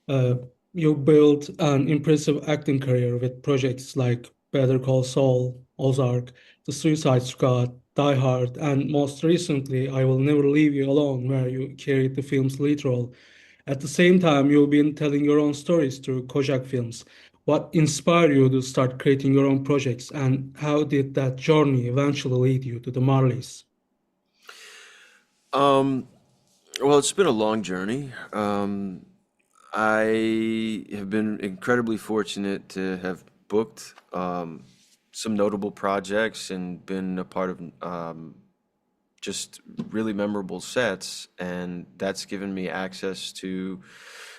Uh, you built an impressive acting career with projects like Better Call Saul, Ozark, The Suicide Squad, Die Hard, and most recently, I Will Never Leave You Alone, where you carried the film's lead role. At the same time, you've been telling your own stories through Kojak Films. What inspired you to start creating your own projects, and how did that journey eventually lead you to the Marleys? Um, well, it's been a long journey. I have been incredibly fortunate to have booked some notable projects and been a part of just really memorable sets, and that's given me access to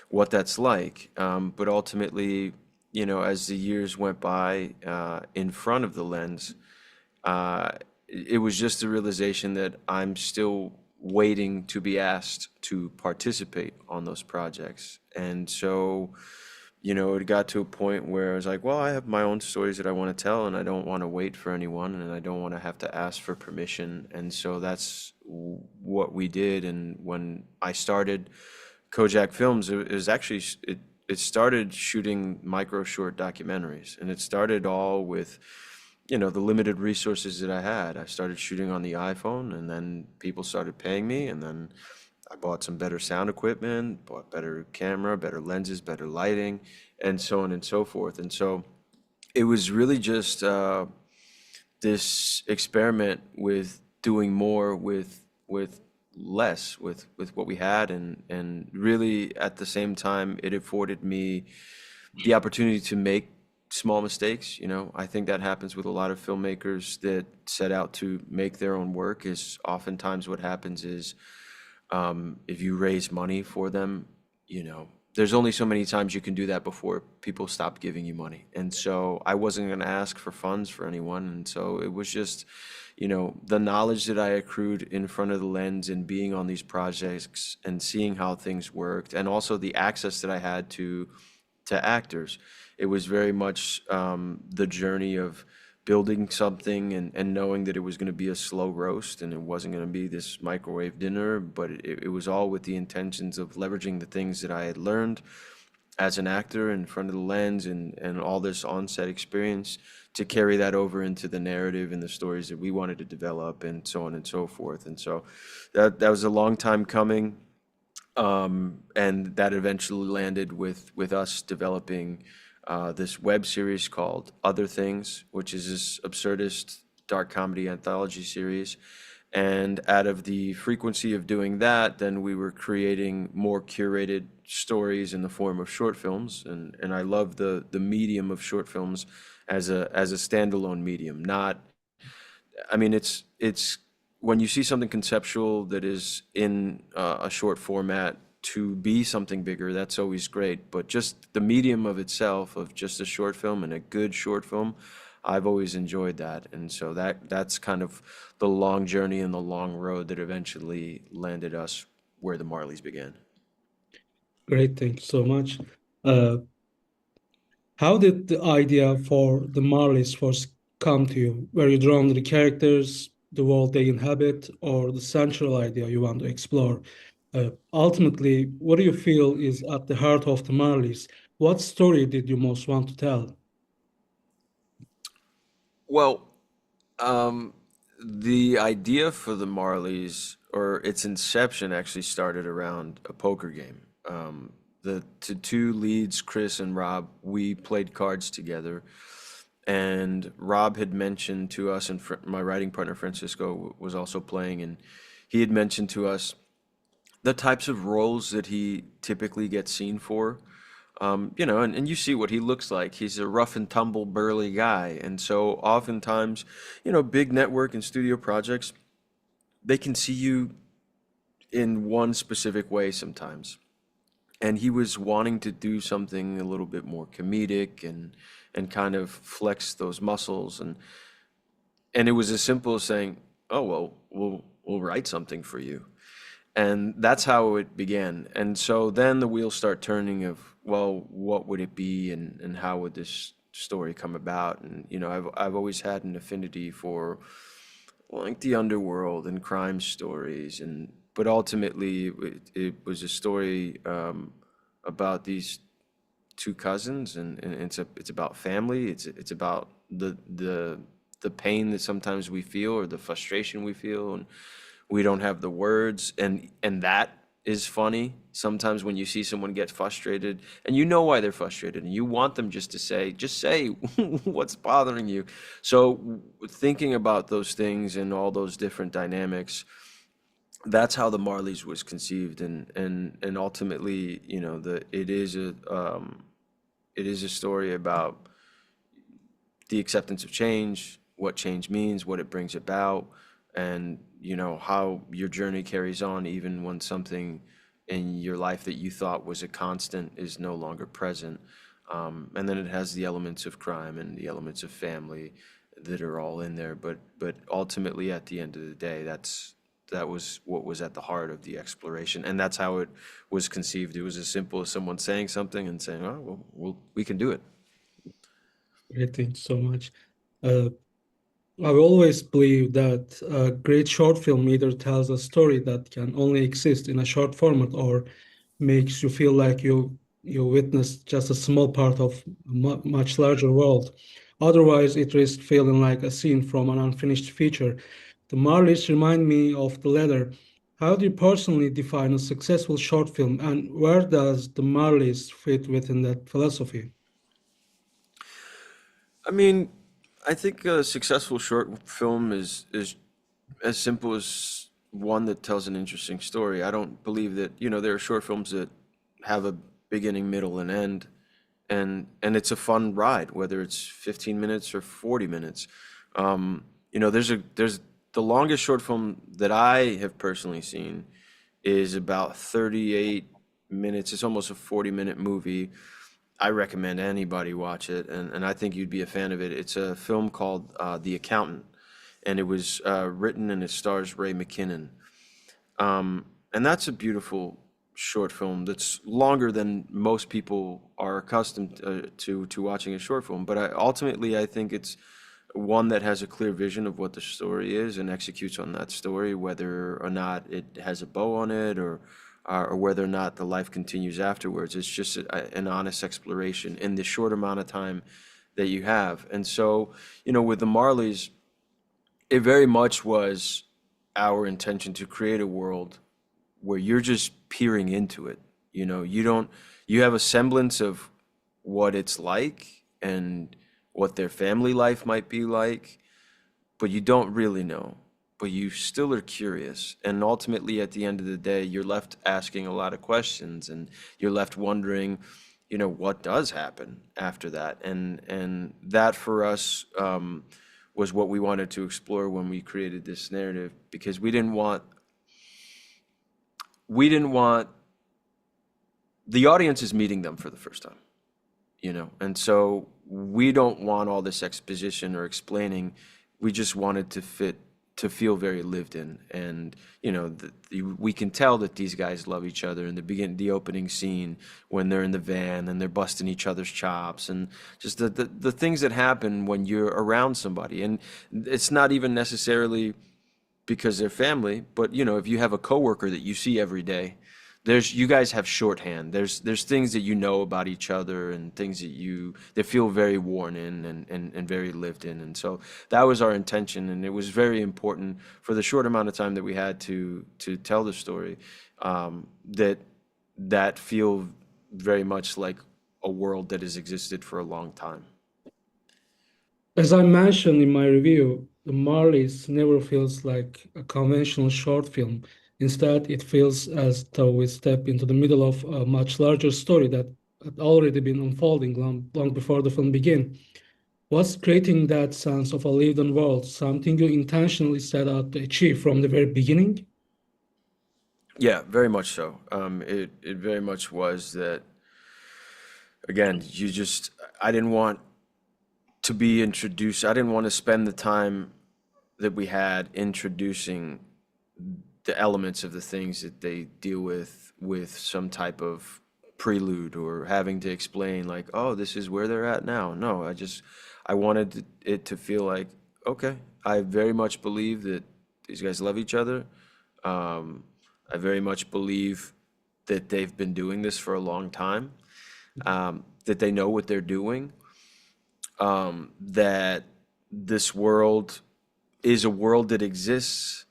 what that's like. But ultimately, as the years went by in front of the lens, uh, it was just a realization that I'm still waiting to be asked to participate on those projects. And so, it got to a point where I was like, well, I have my own stories that I want to tell, and I don't want to wait for anyone, and I don't want to have to ask for permission. And so that's what we did. And when I started Kojak Films, it was actually, it started shooting micro short documentaries, and it started all with the limited resources that I had. I started shooting on the iPhone, and then people started paying me, and then I bought some better sound equipment, bought better camera, better lenses, better lighting, and so on and so forth. And so it was really just this experiment with doing more with less, with what we had, and really at the same time, it afforded me the opportunity to make small mistakes. I think that happens with a lot of filmmakers that set out to make their own work. Is oftentimes what happens is if you raise money for them, there's only so many times you can do that before people stop giving you money. And so I wasn't going to ask for funds for anyone. And so it was just, the knowledge that I accrued in front of the lens and being on these projects and seeing how things worked, and also the access that I had to actors. It was very much the journey of building something and knowing that it was going to be a slow roast and it wasn't going to be this microwave dinner, but it was all with the intentions of leveraging the things that I had learned as an actor in front of the lens and all this on-set experience to carry that over into the narrative and the stories that we wanted to develop and so on and so forth. And so that was a long time coming. And that eventually landed with us developing this web series called Other Things, which is this absurdist dark comedy anthology series. And out of the frequency of doing that, then we were creating more curated stories in the form of short films. And I love the medium of short films as a standalone medium. Not, I mean, it's when you see something conceptual that is in a short format to be something bigger, that's always great. But just the medium of itself, of just a short film and a good short film, I've always enjoyed that. And so that's kind of the long journey and the long road that eventually landed us where the Marleys began. Great, thank you so much. Uh, how did the idea for the Marleys first come to you? Were you drawn to the characters, the world they inhabit, or the central idea you want to explore? Ultimately, what do you feel is at the heart of the Marleys? What story did you most want to tell? Well, um, the idea for the Marleys, or its inception, actually started around a poker game. The two leads, Chris and Rob, we played cards together, and Rob had mentioned to us, and my writing partner Francisco was also playing, and he had mentioned to us the types of roles that he typically gets seen for. And you see what he looks like. He's a rough and tumble, burly guy. And so oftentimes, big network and studio projects, they can see you in one specific way sometimes. And he was wanting to do something a little bit more comedic and kind of flex those muscles. And it was as simple as saying, oh, well, we'll write something for you. And that's how it began. And so then the wheels start turning of, well, what would it be and how would this story come about? And I've always had an affinity for like the underworld and crime stories, and but ultimately it was a story about these two cousins, and it's about family. It's about the pain that sometimes we feel, or the frustration we feel, and we don't have the words, and that is funny sometimes when you see someone get frustrated and you know why they're frustrated and you want them just say what's bothering you. So thinking about those things and all those different dynamics, that's how the Marleys was conceived, and ultimately, it is a story about the acceptance of change, what change means, what it brings about, and how your journey carries on even when something in your life that you thought was a constant is no longer present. And then it has the elements of crime and the elements of family that are all in there. But ultimately, at the end of the day, that was what was at the heart of the exploration, and that's how it was conceived. It was as simple as someone saying something and saying, "Oh, we can do it." Great, thank you so much. Uh, I've always believed that a great short film either tells a story that can only exist in a short format or makes you feel like you witnessed just a small part of a much larger world. Otherwise, it risks feeling like a scene from an unfinished feature. The Marleys remind me of the latter. How do you personally define a successful short film, and where does the Marleys fit within that philosophy? I mean, I think a successful short film is as simple as one that tells an interesting story. I don't believe that, there are short films that have a beginning, middle, and end, and it's a fun ride, whether it's 15 minutes or 40 minutes. There's the longest short film that I have personally seen is about 38 minutes. It's almost a 40-minute movie. I recommend anybody watch it, and I think you'd be a fan of it. It's a film called The Accountant, and it was written and it stars Ray McKinnon. And that's a beautiful short film that's longer than most people are accustomed to watching a short film. But ultimately, I think it's one that has a clear vision of what the story is and executes on that story, whether or not it has a bow on it, or whether or not the life continues afterwards. It's just an honest exploration in the short amount of time that you have. And so, with the Marleys, it very much was our intention to create a world where you're just peering into it. You have a semblance of what it's like and what their family life might be like, but you don't really know. But you still are curious. And ultimately, at the end of the day, you're left asking a lot of questions, and you're left wondering, what does happen after that? And that for us was what we wanted to explore when we created this narrative, because we didn't want the audience is meeting them for the first time, and so we don't want all this exposition or explaining. We just wanted to feel very lived in, and we can tell that these guys love each other in the opening scene when they're in the van and they're busting each other's chops, and just the things that happen when you're around somebody. And it's not even necessarily because they're family, but if you have a coworker that you see every day, you guys have shorthand. There's things that you know about each other, and things that feel very worn in, and very lived in. And so that was our intention, and it was very important for the short amount of time that we had to tell the story, that feel very much like a world that has existed for a long time. As I mentioned in my review, The Marleys never feels like a conventional short film. Instead, it feels as though we step into the middle of a much larger story that had already been unfolding long before the film began. What's creating that sense of a lived-in world, something you intentionally set out to achieve from the very beginning? Yeah, very much so. It very much was that. Again, I didn't want to be introduced. I didn't want to spend the time that we had introducing the elements of the things that they deal with some type of prelude, or having to explain like, oh, this is where they're at now. No, I wanted it to feel like, okay, I very much believe that these guys love each other. I very much believe that they've been doing this for a long time, that they know what they're doing, that this world is a world that exists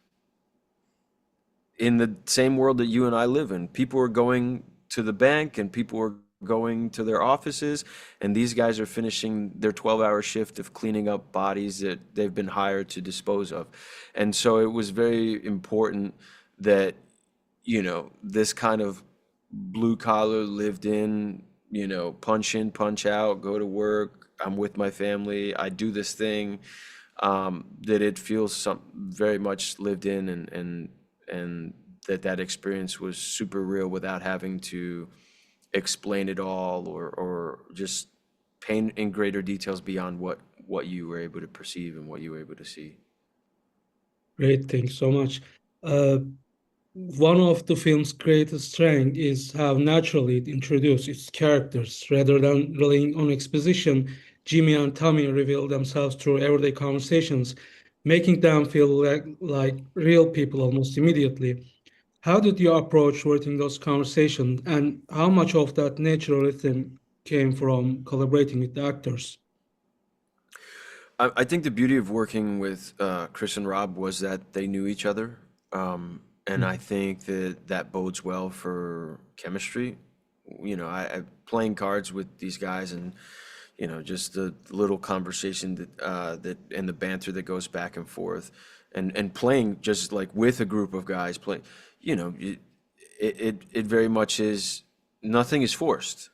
in the same world that you and I live in. People are going to the bank and people are going to their offices, and these guys are finishing their 12-hour shift of cleaning up bodies that they've been hired to dispose of. And so it was very important that, this kind of blue collar, lived in, punch in, punch out, go to work, I'm with my family, I do this thing, that it feels very much lived in, and that experience was super real without having to explain it all, or just paint in greater details beyond what you were able to perceive and what you were able to see. Great, thanks so much. Uh, One of the film's greatest strengths is how naturally it introduces its characters. Rather than relying on exposition, Jimmy and Tommy reveal themselves through everyday conversations, making them feel like real people almost immediately. How did you approach writing those conversations, and how much of that natural rhythm came from collaborating with the actors? I think the beauty of working with Chris and Rob was that they knew each other, and I think that bodes well for chemistry. I playing cards with these guys, and just the little conversation that and the banter that goes back and forth, and playing just like with a group of guys playing, it very much is, nothing is forced,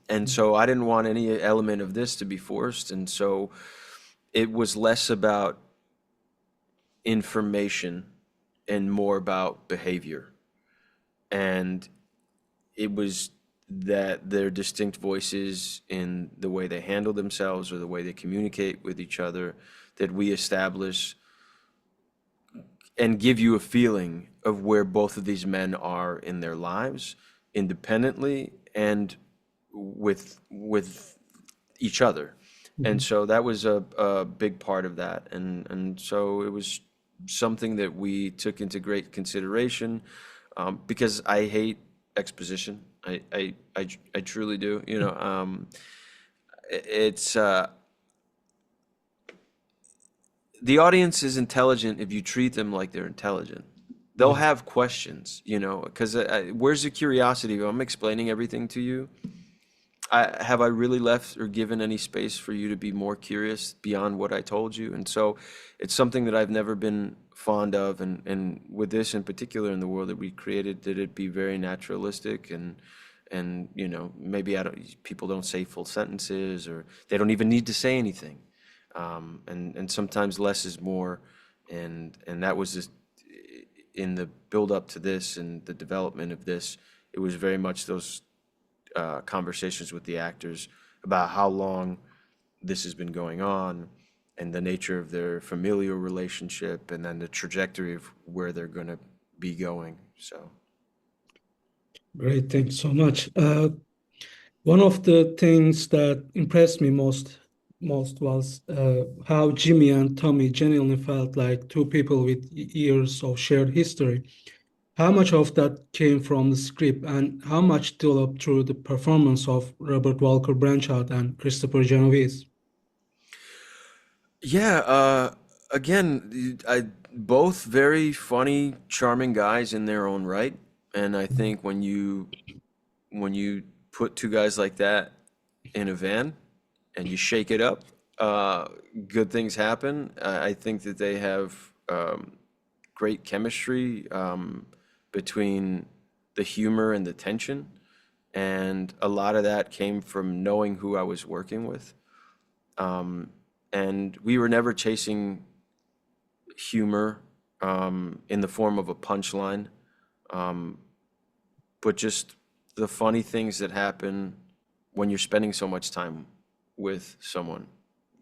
and so I didn't want any element of this to be forced, and so it was less about information and more about behavior. And it was that their distinct voices in the way they handle themselves or the way they communicate with each other, that we establish and give you a feeling of where both of these men are in their lives, independently and with each other. And Mhm. so that was a big part of that. And so it was something that we took into great consideration, because I hate exposition. I truly do. It's the audience is intelligent if you treat them like they're intelligent. They'll Yes. have questions, because where's the curiosity? If I'm explaining everything to you, have I really left or given any space for you to be more curious beyond what I told you? And so it's something that I've never been fond of. And with this in particular, in the world that we created, that it be very naturalistic, and maybe people don't say full sentences, or they don't even need to say anything. And sometimes less is more. And that was just in the build up to this and the development of this, it was very much those conversations with the actors about how long this has been going on, and the nature of their familial relationship, and then the trajectory of where they're going to be going. So, Great, thanks so much. One of the things that impressed me most was how Jimmy and Tommy genuinely felt like two people with years of shared history. How much of that came from the script, and how much developed through the performance of Robert Walker Branchard and Christopher Genovese? yeah, again, both very funny, charming guys in their own right. And I think when you put two guys like that in a van and you shake it up, uh, good things happen. I think that they have great chemistry, between the humor and the tension, and a lot of that came from knowing who I was working with. And we were never chasing humor, in the form of a punchline, but just the funny things that happen when you're spending so much time with someone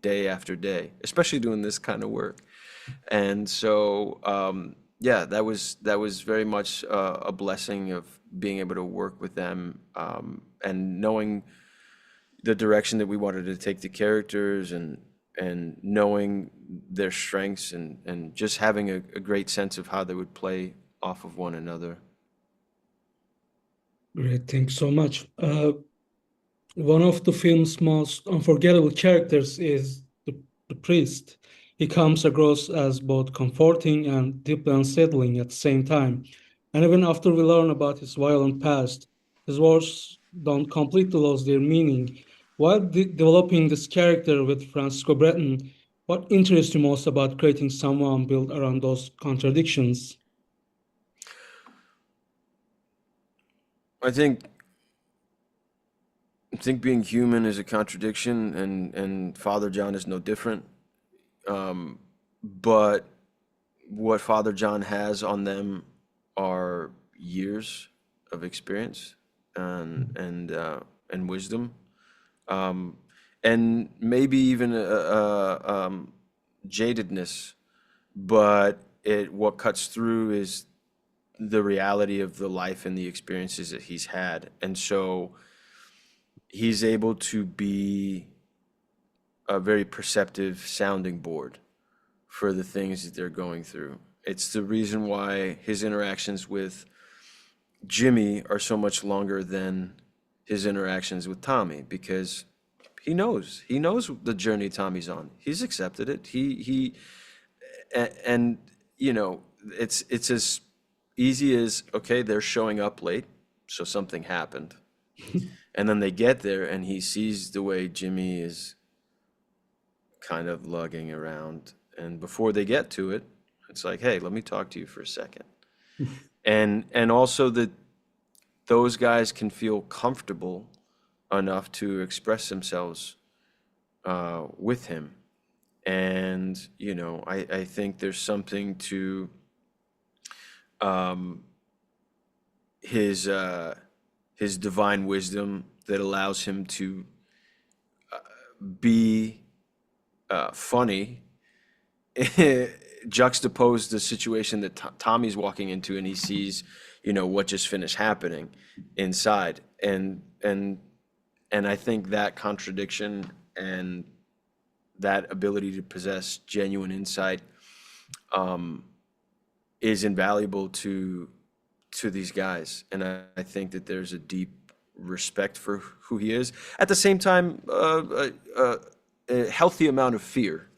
day after day, especially doing this kind of work. And so, yeah, that was very much a blessing of being able to work with them, and knowing the direction that we wanted to take the characters, and knowing their strengths, and just having a great sense of how they would play off of one another. Great, thanks so much. One of the film's most unforgettable characters is the priest. He comes across as both comforting and deeply unsettling at the same time. And even after we learn about his violent past, his words don't completely lose their meaning. While developing this character with Francisco Breton, what interests you most about creating someone built around those contradictions? I think being human is a contradiction, and Father John is no different. But what Father John has on them are years of experience and wisdom, um, and maybe even jadedness. But it what cuts through is the reality of the life and the experiences that he's had, and so he's able to be a very perceptive sounding board for the things that they're going through. It's the reason why his interactions with Jimmy are so much longer than his interactions with Tommy, because he knows the journey Tommy's on. He's accepted it. And you know, it's as easy as, okay, they're showing up late, so something happened. And then they get there and he sees the way Jimmy is kind of lugging around. And before they get to it, it's like, hey, let me talk to you for a second. And also that those guys can feel comfortable enough to express themselves with him. And, I think there's something to um, his his divine wisdom that allows him to be funny, juxtapose the situation that Tommy's walking into, and he sees, what just finished happening inside, and I think that contradiction and that ability to possess genuine insight is invaluable to these guys, and I think that there's a deep respect for who he is. At the same time, a healthy amount of fear,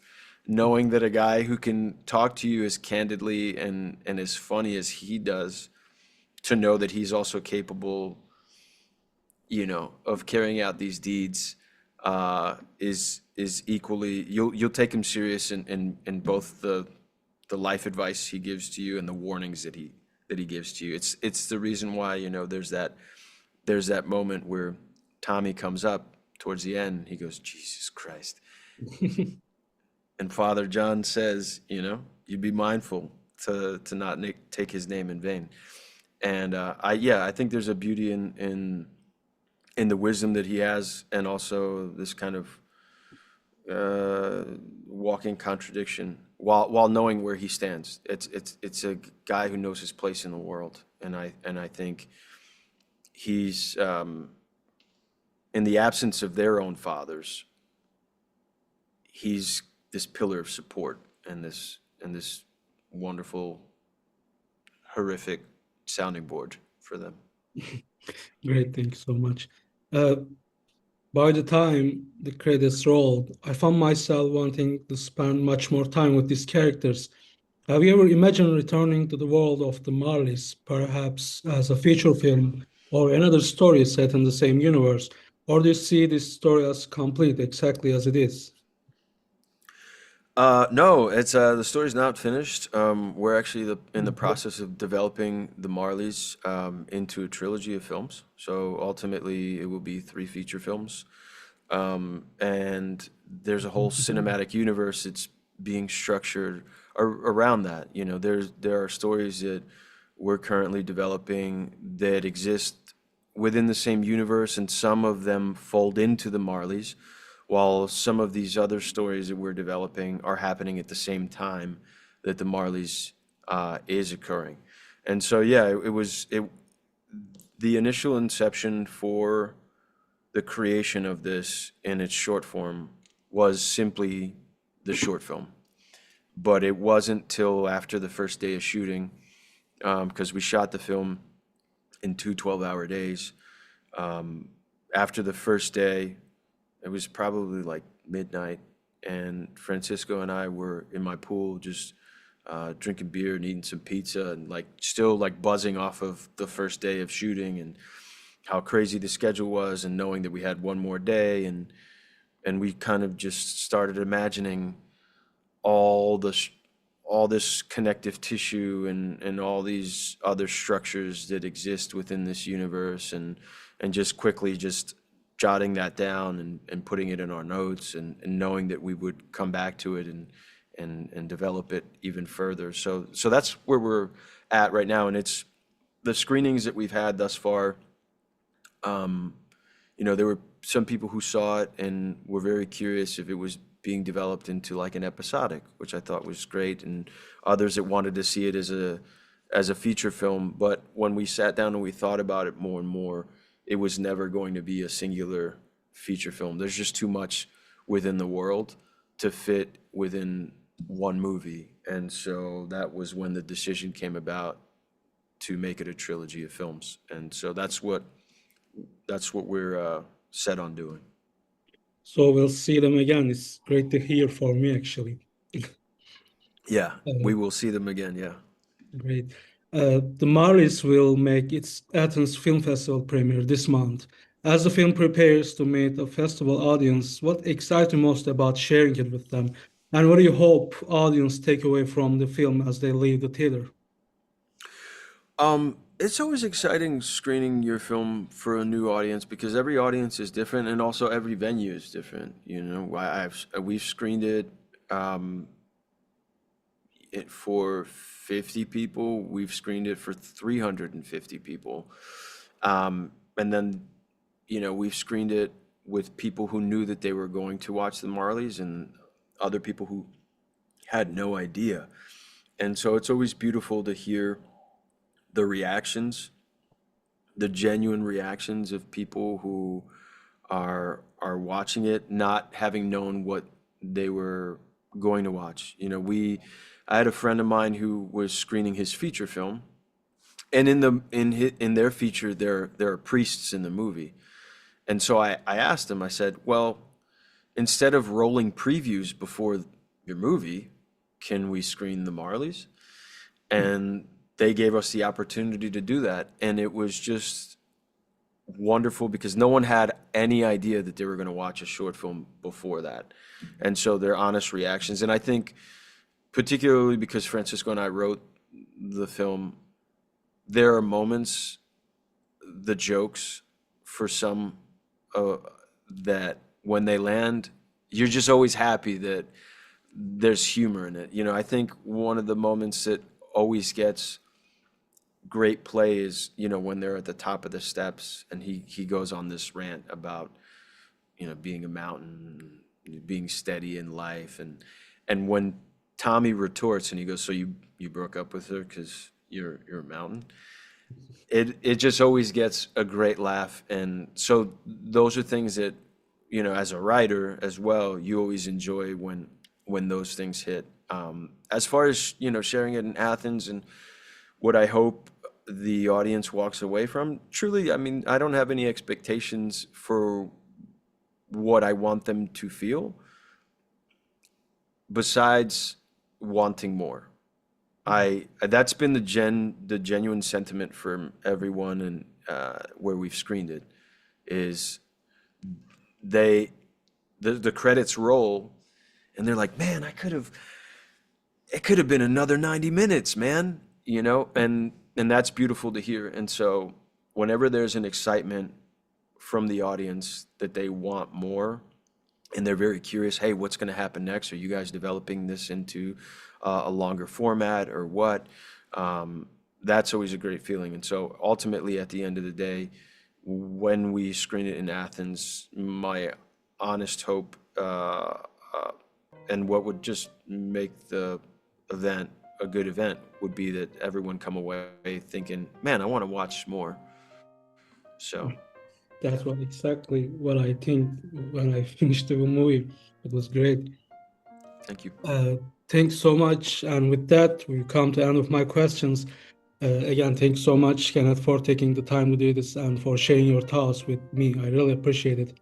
knowing that a guy who can talk to you as candidly and as funny as he does, to know that he's also capable, of carrying out these deeds, is equally, you'll take him serious in both the life advice he gives to you and the warnings that he gives to you. It's the reason why, there's that moment where Tommy comes up towards the end. He goes, Jesus Christ. And Father John says, you be mindful to not take his name in vain. And I think there's a beauty in the wisdom that he has, and also this kind of walking contradiction while knowing where he stands. It's a guy who knows his place in the world, and I think he's in the absence of their own fathers, he's this pillar of support and this wonderful, horrific sounding board for them. Great, thanks so much. Uh, by the time the credits rolled, I found myself wanting to spend much more time with these characters. Have you ever imagined returning to the world of the Marleys, perhaps as a feature film or another story set in the same universe? Or do you see this story as complete exactly as it is? No, it's the story's not finished. We're actually in the process of developing the Marleys into a trilogy of films. So ultimately, it will be three feature films, and there's a whole cinematic universe that's being structured around that. There are stories that we're currently developing that exist within the same universe, and some of them fold into the Marleys, while some of these other stories that we're developing are happening at the same time that the Marleys is occurring. And so, yeah, the initial inception for the creation of this in its short form was simply the short film. But it wasn't till after the first day of shooting, because we shot the film in two 12-hour days. Um, After the first day, it was probably like midnight, and Francisco and I were in my pool just drinking beer and eating some pizza and like still like buzzing off of the first day of shooting and how crazy the schedule was and knowing that we had one more day and we kind of just started imagining all the all this connective tissue and all these other structures that exist within this universe and just quickly just jotting that down and putting it in our notes and knowing that we would come back to it and develop it even further. So that's where we're at right now, and it's the screenings that we've had thus far. Um, there were some people who saw it and were very curious if it was being developed into like an episodic, which I thought was great, and others that wanted to see it as a feature film. But when we sat down and we thought about it more and more, it was never going to be a singular feature film. There's just too much within the world to fit within one movie. And so that was when the decision came about to make it a trilogy of films. And so that's what we're set on doing. So we'll see them again. It's great to hear for me, actually. Yeah, Uh, we will see them again. Yeah. Great. The Marleys will make its Athens Film Festival premiere this month. As the film prepares to meet a festival audience, what excites you most about sharing it with them? And what do you hope audience take away from the film as they leave the theater? It's always exciting screening your film for a new audience because every audience is different and also every venue is different. We've screened um, it for 50 people. We've screened it for 350 people. And then, we've screened it with people who knew that they were going to watch the Marleys and other people who had no idea. And so it's always beautiful to hear the reactions, the genuine reactions of people who are watching it, not having known what they were going to watch. I had a friend of mine who was screening his feature film, and in their feature, there are priests in the movie. And so I asked him, I said, well, instead of rolling previews before your movie, can we screen the Marleys? And they gave us the opportunity to do that. And it was just wonderful because no one had any idea that they were going to watch a short film before that. And so their honest reactions. And I think, particularly because Francisco and I wrote the film, there are moments, the jokes for some, that when they land, you're just always happy that there's humor in it. I think one of the moments that always gets great play is, when they're at the top of the steps and he goes on this rant about, being a mountain, being steady in life. And when Tommy retorts and he goes, so you broke up with her because you're a mountain? It just always gets a great laugh. And so those are things that, as a writer as well, you always enjoy when those things hit. As far as, sharing it in Athens and what I hope the audience walks away from, truly, I mean, I don't have any expectations for what I want them to feel besides wanting more. That's been the genuine sentiment from everyone and where we've screened it is they the credits roll and they're like, man, it could have been another 90 minutes, man, and that's beautiful to hear. And so whenever there's an excitement from the audience that they want more and they're very curious, hey, what's going to happen next? Are you guys developing this into a longer format or what? That's always a great feeling. And so ultimately, at the end of the day, when we screen it in Athens, my honest hope and what would just make the event a good event would be that everyone come away thinking, man, I want to watch more. So, yeah, That's what exactly what I think when I finished the movie. It was great. thank you. Uh, Thanks so much. And with that, we come to the end of my questions. Again, thanks so much, Kenneth, for taking the time to do this and for sharing your thoughts with me. I really appreciate it.